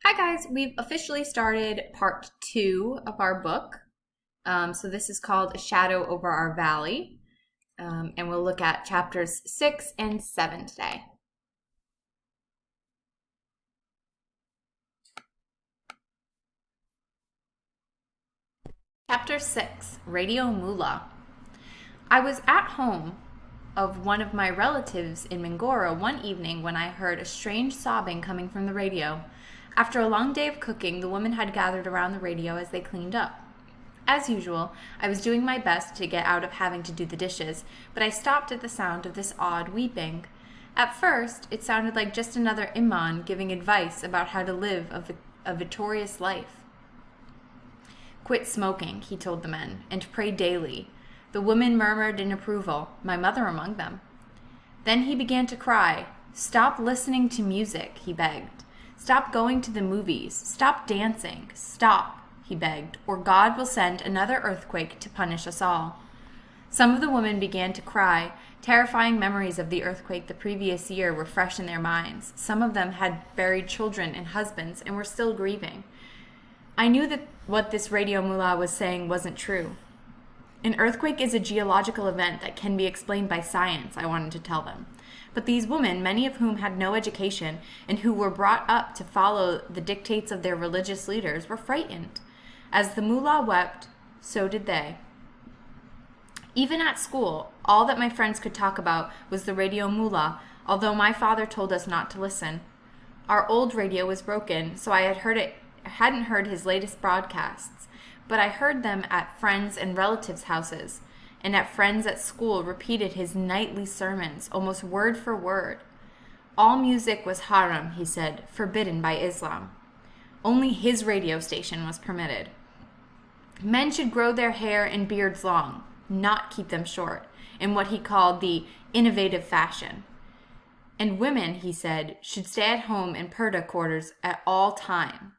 Hi guys, we've officially started part 2 of our book. So this is called A Shadow Over Our Valley, and we'll look at chapters 6 and 7 today. Chapter 6, Radio Mullah. I was at home of one of my relatives in Mingora one evening when I heard a strange sobbing coming from the radio. After a long day of cooking, the women had gathered around the radio as they cleaned up. As usual, I was doing my best to get out of having to do the dishes, but I stopped at the sound of this odd weeping. At first, it sounded like just another imam giving advice about how to live a victorious life. "Quit smoking," he told the men, "and pray daily." The women murmured in approval, my mother among them. Then he began to cry. "Stop listening to music," he begged. "Stop going to the movies. Stop dancing. Stop," he begged, "or God will send another earthquake to punish us all." Some of the women began to cry. Terrifying memories of the earthquake the previous year were fresh in their minds. Some of them had buried children and husbands and were still grieving. I knew that what this radio mullah was saying wasn't true. An earthquake is a geological event that can be explained by science, I wanted to tell them. But these women, many of whom had no education and who were brought up to follow the dictates of their religious leaders, were frightened. As the mullah wept, so did they. Even at school, all that my friends could talk about was the radio mullah, although my father told us not to listen. Our old radio was broken, so I hadn't heard his latest broadcasts, but I heard them at friends' and relatives' houses, and at friends at school repeated his nightly sermons, almost word for word. All music was haram, he said, forbidden by Islam. Only his radio station was permitted. Men should grow their hair and beards long, not keep them short, in what he called the innovative fashion. And women, he said, should stay at home in purdah quarters at all time.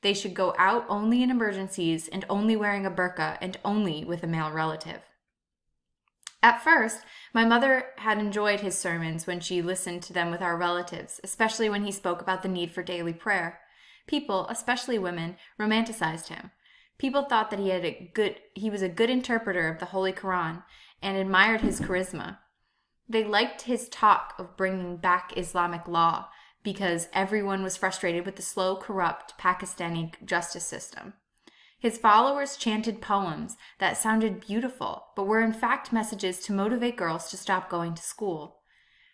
They should go out only in emergencies and only wearing a burqa and only with a male relative. At first, my mother had enjoyed his sermons when she listened to them with our relatives, especially when he spoke about the need for daily prayer. People, especially women, romanticized him. People thought that he was a good interpreter of the Holy Quran and admired his charisma. They liked his talk of bringing back Islamic law because everyone was frustrated with the slow, corrupt Pakistani justice system. His followers chanted poems that sounded beautiful, but were in fact messages to motivate girls to stop going to school.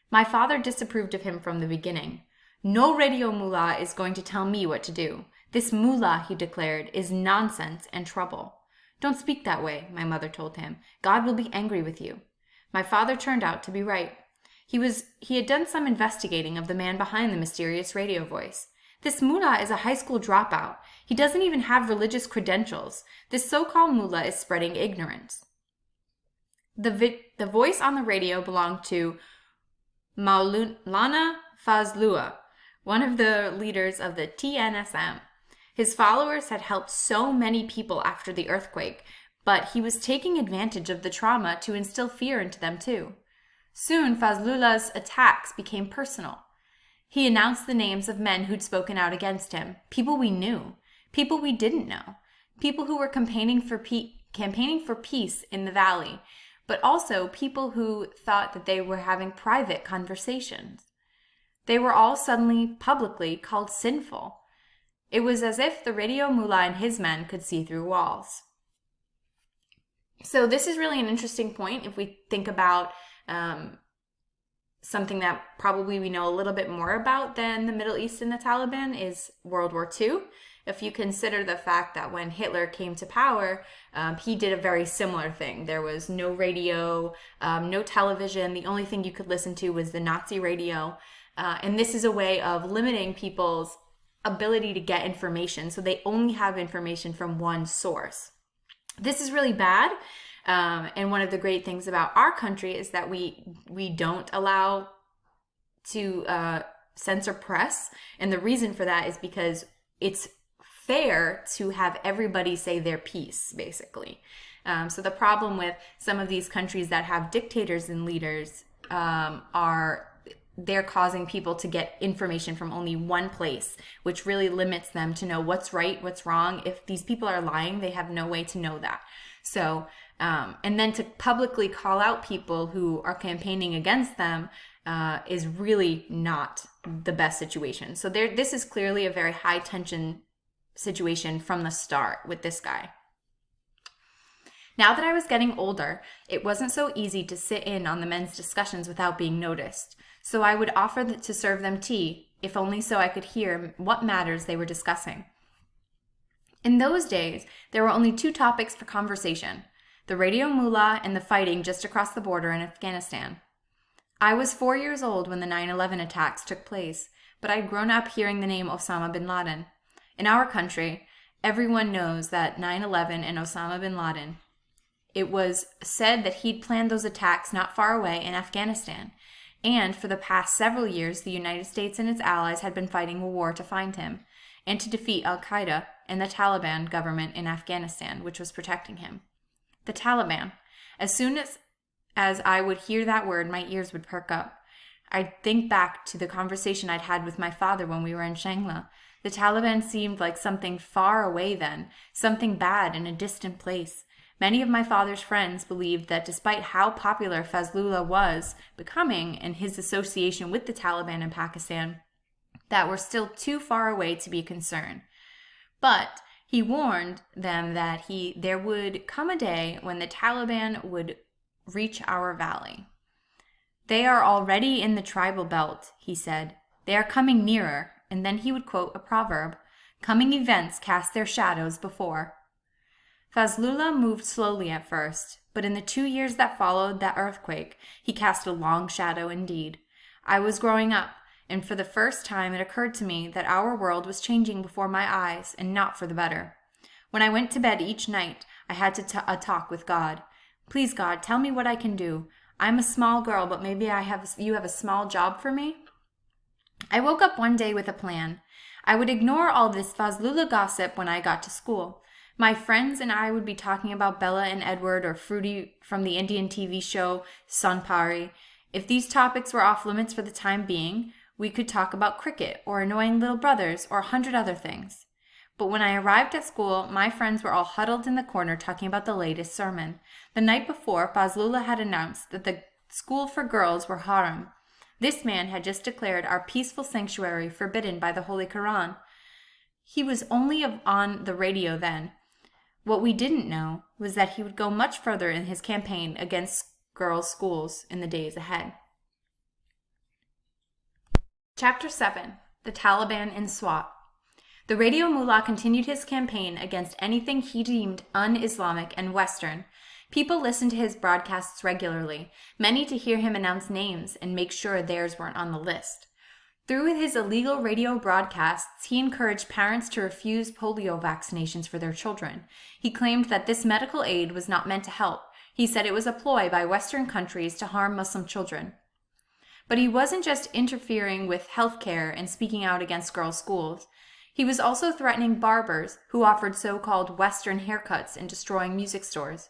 My father disapproved of him from the beginning. "No radio mullah is going to tell me what to do. This mullah," he declared, "is nonsense and trouble." "Don't speak that way," my mother told him. "God will be angry with you." My father turned out to be right. He had done some investigating of the man behind the mysterious radio voice. "This mullah is a high school dropout. He doesn't even have religious credentials. This so-called mullah is spreading ignorance." The voice on the radio belonged to Maulana Fazlullah, one of the leaders of the TNSM. His followers had helped so many people after the earthquake, but he was taking advantage of the trauma to instill fear into them too. Soon, Fazlullah's attacks became personal. He announced the names of men who'd spoken out against him, people we knew, people we didn't know, people who were campaigning for peace in the valley, but also people who thought that they were having private conversations. They were all suddenly publicly called sinful. It was as if the radio mullah and his men could see through walls. So this is really an interesting point if we think about something that probably we know a little bit more about than the Middle East and the Taliban is World War II. If you consider the fact that when Hitler came to power, he did a very similar thing. There was no radio, no television. The only thing you could listen to was the Nazi radio. And this is a way of limiting people's ability to get information. So they only have information from one source. This is really bad. And one of the great things about our country is that we don't allow to censor press. And the reason for that is because it's fair to have everybody say their piece, basically. So the problem with some of these countries that have dictators and leaders are they're causing people to get information from only one place, which really limits them to know what's right, what's wrong. If these people are lying, they have no way to know that. So, and then to publicly call out people who are campaigning against them is really not the best situation. So this is clearly a very high tension situation from the start with this guy. Now that I was getting older, it wasn't so easy to sit in on the men's discussions without being noticed. So I would offer to serve them tea, if only so I could hear what matters they were discussing. In those days, there were only two topics for conversation: the Radio Mullah and the fighting just across the border in Afghanistan. I was 4 years old when the 9/11 attacks took place, but I'd grown up hearing the name Osama bin Laden. In our country, everyone knows that 9/11 and Osama bin Laden. It was said that he'd planned those attacks not far away in Afghanistan, and for the past several years, the United States and its allies had been fighting a war to find him and to defeat Al-Qaeda and the Taliban government in Afghanistan, which was protecting him. The Taliban. As soon as I would hear that word, my ears would perk up. I'd think back to the conversation I'd had with my father when we were in Shangla. The Taliban seemed like something far away then, something bad in a distant place. Many of my father's friends believed that despite how popular Fazlullah was becoming and his association with the Taliban in Pakistan, that we're still too far away to be concerned. But he warned them that there would come a day when the Taliban would reach our valley. They are already in the tribal belt, he said. They are coming nearer, and then he would quote a proverb, "Coming events cast their shadows before." Fazlullah moved slowly at first, but in the 2 years that followed that earthquake, he cast a long shadow indeed. I was growing up, and for the first time it occurred to me that our world was changing before my eyes, and not for the better. When I went to bed each night, I had a talk with God. "Please, God, tell me what I can do. I'm a small girl, but maybe you have a small job for me?" I woke up one day with a plan. I would ignore all this Fazlullah gossip when I got to school. My friends and I would be talking about Bella and Edward or Fruity from the Indian TV show Sonpari. If these topics were off limits for the time being, we could talk about cricket or annoying little brothers or 100 other things. But when I arrived at school, my friends were all huddled in the corner talking about the latest sermon. The night before, Fazlullah had announced that the school for girls were haram. This man had just declared our peaceful sanctuary forbidden by the Holy Quran. He was only on the radio then. What we didn't know was that he would go much further in his campaign against girls' schools in the days ahead. Chapter 7. The Taliban in Swat. The Radio Mullah continued his campaign against anything he deemed un-Islamic and Western. People listened to his broadcasts regularly, many to hear him announce names and make sure theirs weren't on the list. Through his illegal radio broadcasts, he encouraged parents to refuse polio vaccinations for their children. He claimed that this medical aid was not meant to help. He said it was a ploy by Western countries to harm Muslim children. But he wasn't just interfering with healthcare and speaking out against girls' schools. He was also threatening barbers who offered so-called Western haircuts and destroying music stores.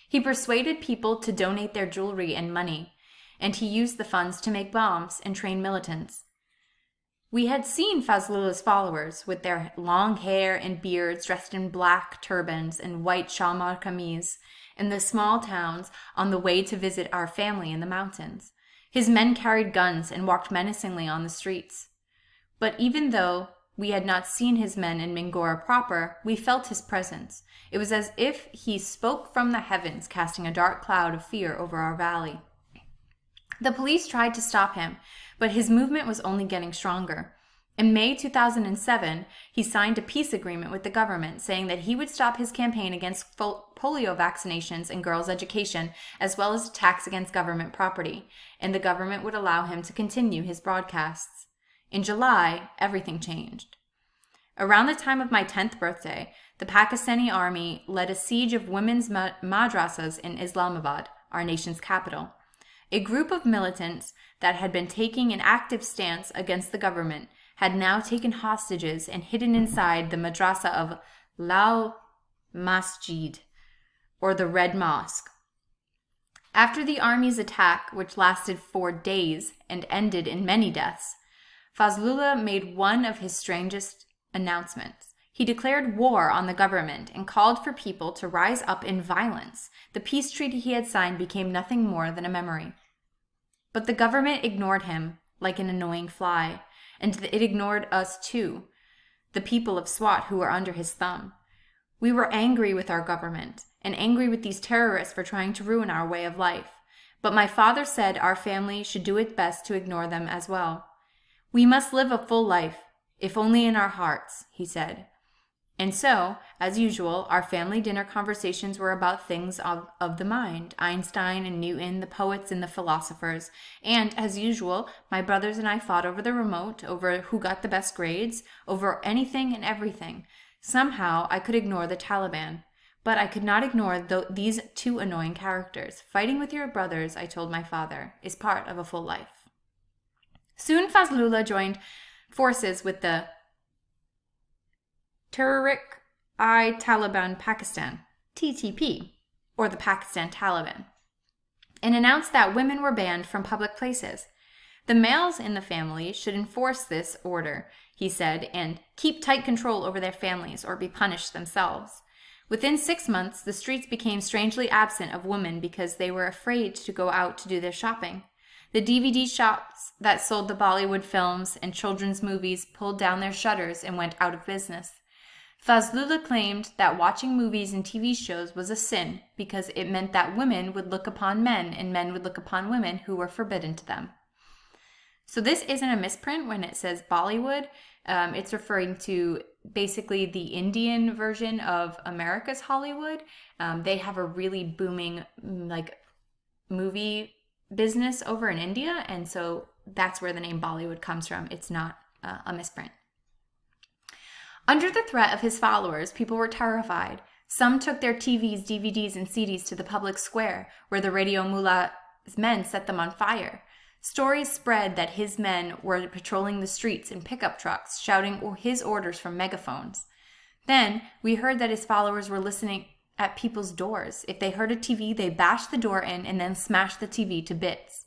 He persuaded people to donate their jewelry and money, and he used the funds to make bombs and train militants. We had seen Fazlullah's followers with their long hair and beards dressed in black turbans and white shalmar kameez in the small towns on the way to visit our family in the mountains. His men carried guns and walked menacingly on the streets. But even though we had not seen his men in Mingora proper, we felt his presence. It was as if he spoke from the heavens, casting a dark cloud of fear over our valley. The police tried to stop him, but his movement was only getting stronger. In May 2007, he signed a peace agreement with the government, saying that he would stop his campaign against polio vaccinations and girls' education, as well as attacks against government property, and the government would allow him to continue his broadcasts. In July, everything changed. Around the time of my 10th birthday, the Pakistani army led a siege of women's madrasas in Islamabad, our nation's capital. A group of militants that had been taking an active stance against the government had now taken hostages and hidden inside the madrasa of Lal Masjid, or the Red Mosque. After the army's attack, which lasted 4 days and ended in many deaths, Fazlullah made one of his strangest announcements. He declared war on the government and called for people to rise up in violence. The peace treaty he had signed became nothing more than a memory. But the government ignored him like an annoying fly, and it ignored us too, the people of Swat who were under his thumb. We were angry with our government and angry with these terrorists for trying to ruin our way of life. But my father said our family should do its best to ignore them as well. We must live a full life, if only in our hearts, he said. And so, as usual, our family dinner conversations were about things of the mind, Einstein and Newton, the poets and the philosophers. And, as usual, my brothers and I fought over the remote, over who got the best grades, over anything and everything. Somehow, I could ignore the Taliban. But I could not ignore these two annoying characters. Fighting with your brothers, I told my father, is part of a full life. Soon Fazlullah forces with the Tehrik-i-Taliban Pakistan, TTP, or the Pakistan Taliban, and announced that women were banned from public places. The males in the family should enforce this order, he said, and keep tight control over their families or be punished themselves. Within 6 months, the streets became strangely absent of women because they were afraid to go out to do their shopping. The DVD shops that sold the Bollywood films and children's movies pulled down their shutters and went out of business. Fazlullah claimed that watching movies and TV shows was a sin because it meant that women would look upon men and men would look upon women who were forbidden to them. So this isn't a misprint when it says Bollywood. It's referring to basically the Indian version of America's Hollywood. They have a really booming movie business over in India, and so that's where the name Bollywood comes from. It's not a misprint. Under the threat of his followers, people were terrified. Some took their TVs, DVDs, and CDs to the public square, where the Radio Mullah's men set them on fire. Stories spread that his men were patrolling the streets in pickup trucks, shouting his orders from megaphones. Then we heard that his followers were listening at people's doors. If they heard a TV, they bashed the door in and then smashed the TV to bits.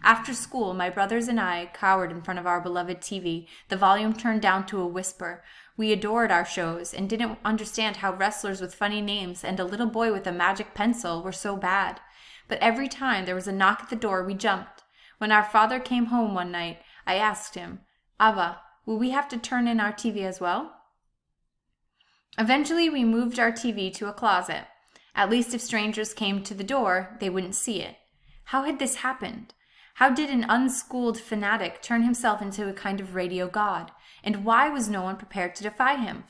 After school, my brothers and I cowered in front of our beloved TV, the volume turned down to a whisper. We adored our shows and didn't understand how wrestlers with funny names and a little boy with a magic pencil were so bad. But every time there was a knock at the door, we jumped. When our father came home one night, I asked him, "Abba, will we have to turn in our TV as well?" Eventually, we moved our TV to a closet. At least if strangers came to the door, they wouldn't see it. How had this happened? How did an unschooled fanatic turn himself into a kind of radio god? And why was no one prepared to defy him?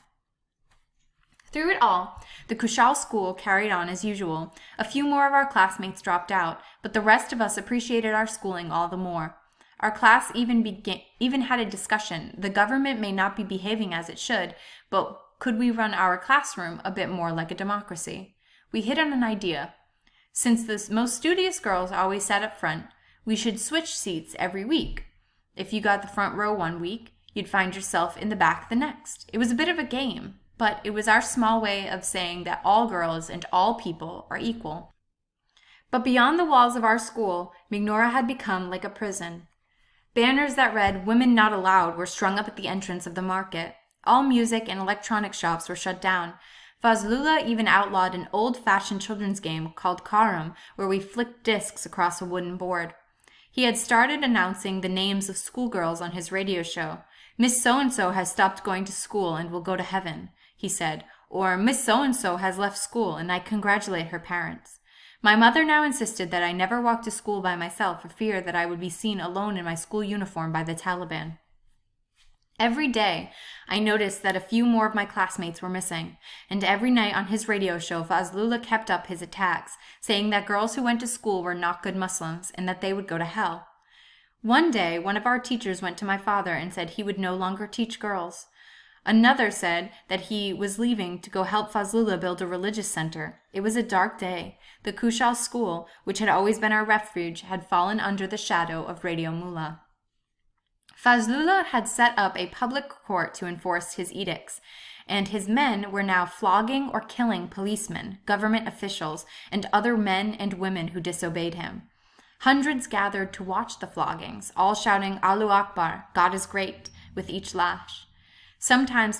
Through it all, the Kushal school carried on as usual. A few more of our classmates dropped out, but the rest of us appreciated our schooling all the more. Our class even had a discussion. The government may not be behaving as it should, but could we run our classroom a bit more like a democracy? We hit on an idea. Since the most studious girls always sat up front, we should switch seats every week. If you got the front row one week, you'd find yourself in the back the next. It was a bit of a game, but it was our small way of saying that all girls and all people are equal. But beyond the walls of our school, Mignoora had become like a prison. Banners that read "Women Not Allowed" were strung up at the entrance of the market. All music and electronic shops were shut down. Fazlullah even outlawed an old-fashioned children's game called Karam, where we flicked discs across a wooden board. He had started announcing the names of schoolgirls on his radio show. "Miss So-and-so has stopped going to school and will go to heaven," he said, or "Miss So-and-so has left school and I congratulate her parents." My mother now insisted that I never walk to school by myself for fear that I would be seen alone in my school uniform by the Taliban. Every day, I noticed that a few more of my classmates were missing, and every night on his radio show, Fazlullah kept up his attacks, saying that girls who went to school were not good Muslims and that they would go to hell. One day, one of our teachers went to my father and said he would no longer teach girls. Another said that he was leaving to go help Fazlullah build a religious center. It was a dark day. The Kushal school, which had always been our refuge, had fallen under the shadow of Radio Mullah. Fazlullah had set up a public court to enforce his edicts, and his men were now flogging or killing policemen, government officials, and other men and women who disobeyed him. Hundreds gathered to watch the floggings, all shouting Allahu Akbar, God is great, with each lash. Sometimes